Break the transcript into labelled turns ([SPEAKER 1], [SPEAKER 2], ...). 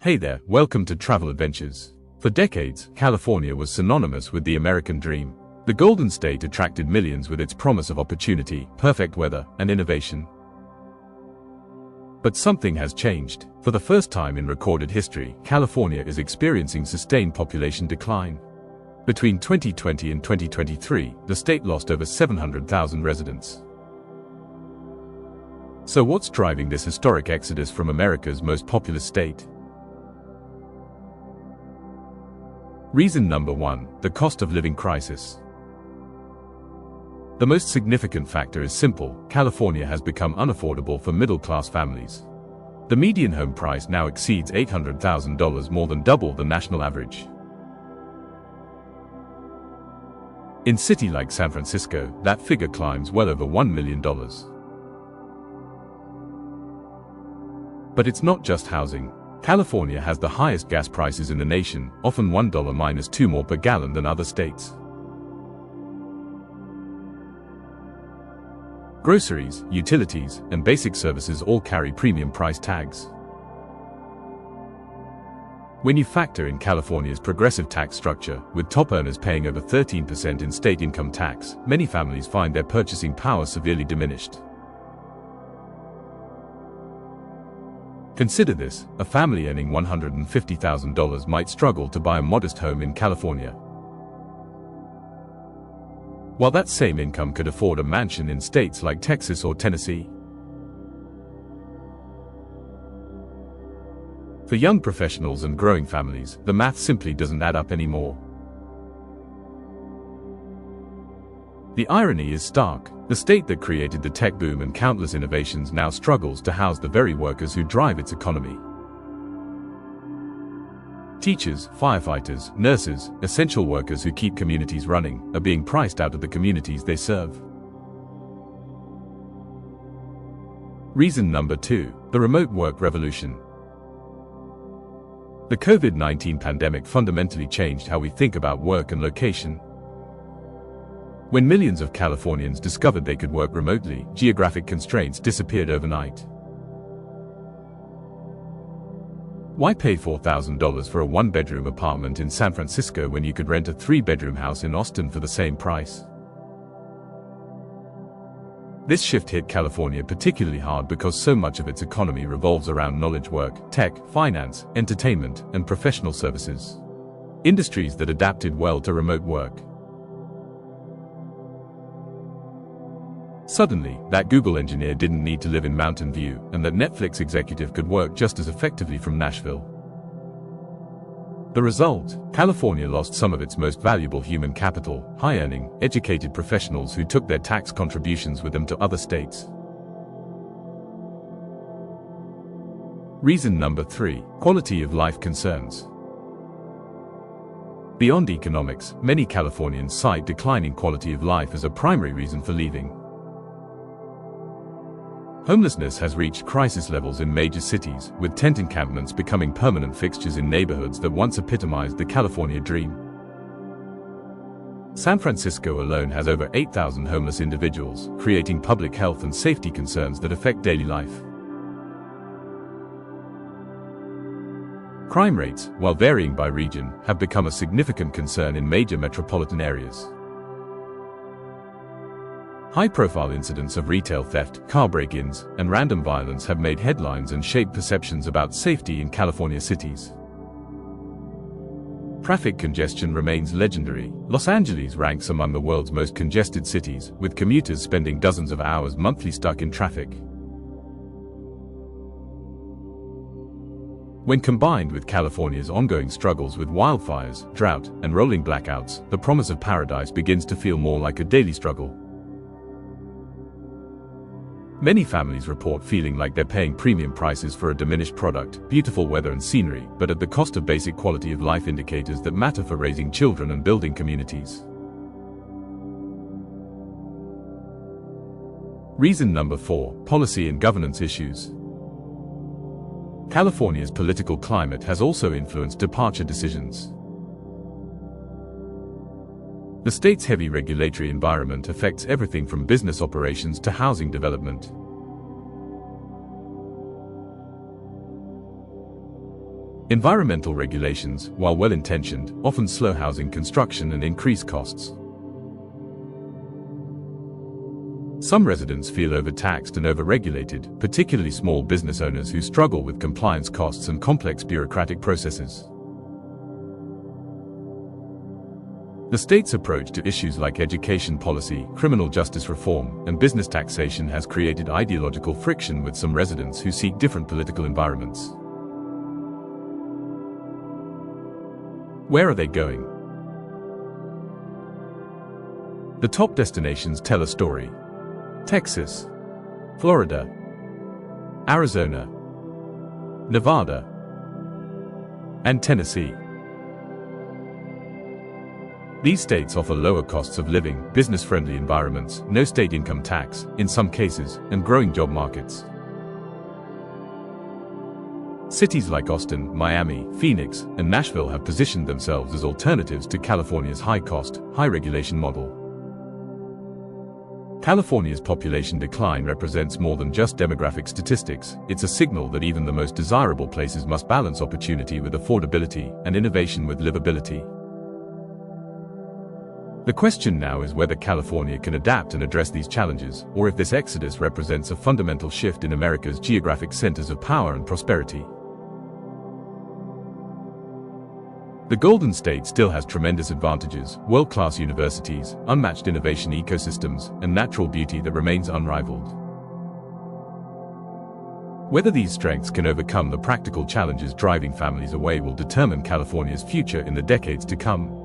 [SPEAKER 1] Hey there, welcome to Travel Adventures. For decades, California was synonymous with the American dream. The Golden State attracted millions with its promise of opportunity, perfect weather, and innovation. But something has changed. For the first time in recorded history, California is experiencing sustained population decline. Between 2020 and 2023, the state lost over 700,000 residents. So what's driving this historic exodus from America's most populous state? Reason number 1, the cost of living crisis. The most significant factor is simple: California has become unaffordable for middle-class families. The median home price now exceeds $800,000, more than double the national average. In a city like San Francisco, that figure climbs well over $1 million. But it's not just housing. California has the highest gas prices in the nation, often $1 - 2 more per gallon than other states. Groceries, utilities, and basic services all carry premium price tags. When you factor in California's progressive tax structure, with top earners paying over 13% in state income tax, many families find their purchasing power severely diminished. Consider this: a family earning $150,000 might struggle to buy a modest home in California, while that same income could afford a mansion in states like Texas or Tennessee. For young professionals and growing families, the math simply doesn't add up anymore. The irony is stark. The state that created the tech boom and countless innovations now struggles to house the very workers who drive its economy. Teachers, firefighters, nurses, essential workers who keep communities running, are being priced out of the communities they serve. Reason number 2, the remote work revolution. The COVID-19 pandemic fundamentally changed how we think about work and location. When millions of Californians discovered they could work remotely, geographic constraints disappeared overnight. Why pay $4,000 for a one-bedroom apartment in San Francisco when you could rent a 3-bedroom house in Austin for the same price? This shift hit California particularly hard because so much of its economy revolves around knowledge work, tech, finance, entertainment, and professional services. Industries that adapted well to remote work. Suddenly, that Google engineer didn't need to live in Mountain View, and that Netflix executive could work just as effectively from Nashville. The result: California lost some of its most valuable human capital, high-earning, educated professionals who took their tax contributions with them to other states. Reason number 3, quality of life concerns. Beyond economics, many Californians cite declining quality of life as a primary reason for leaving. Homelessness has reached crisis levels in major cities, with tent encampments becoming permanent fixtures in neighborhoods that once epitomized the California dream. San Francisco alone has over 8,000 homeless individuals, creating public health and safety concerns that affect daily life. Crime rates, while varying by region, have become a significant concern in major metropolitan areas. High-profile incidents of retail theft, car break-ins, and random violence have made headlines and shaped perceptions about safety in California cities. Traffic congestion remains legendary. Los Angeles ranks among the world's most congested cities, with commuters spending dozens of hours monthly stuck in traffic. When combined with California's ongoing struggles with wildfires, drought, and rolling blackouts, the promise of paradise begins to feel more like a daily struggle. Many families report feeling like they're paying premium prices for a diminished product, beautiful weather and scenery, but at the cost of basic quality of life indicators that matter for raising children and building communities. Reason number 4, policy and governance issues. California's political climate has also influenced departure decisions. The state's heavy regulatory environment affects everything from business operations to housing development. Environmental regulations, while well-intentioned, often slow housing construction and increase costs. Some residents feel overtaxed and overregulated, particularly small business owners who struggle with compliance costs and complex bureaucratic processes. The state's approach to issues like education policy, criminal justice reform, and business taxation has created ideological friction with some residents who seek different political environments. Where are they going? The top destinations tell a story: Texas, Florida, Arizona, Nevada, and Tennessee. These states offer lower costs of living, business-friendly environments, no state income tax, in some cases, and growing job markets. Cities like Austin, Miami, Phoenix, and Nashville have positioned themselves as alternatives to California's high-cost, high-regulation model. California's population decline represents more than just demographic statistics. It's a signal that even the most desirable places must balance opportunity with affordability and innovation with livability. The question now is whether California can adapt and address these challenges, or if this exodus represents a fundamental shift in America's geographic centers of power and prosperity. The Golden State still has tremendous advantages: world-class universities, unmatched innovation ecosystems, and natural beauty that remains unrivaled. Whether these strengths can overcome the practical challenges driving families away will determine California's future in the decades to come.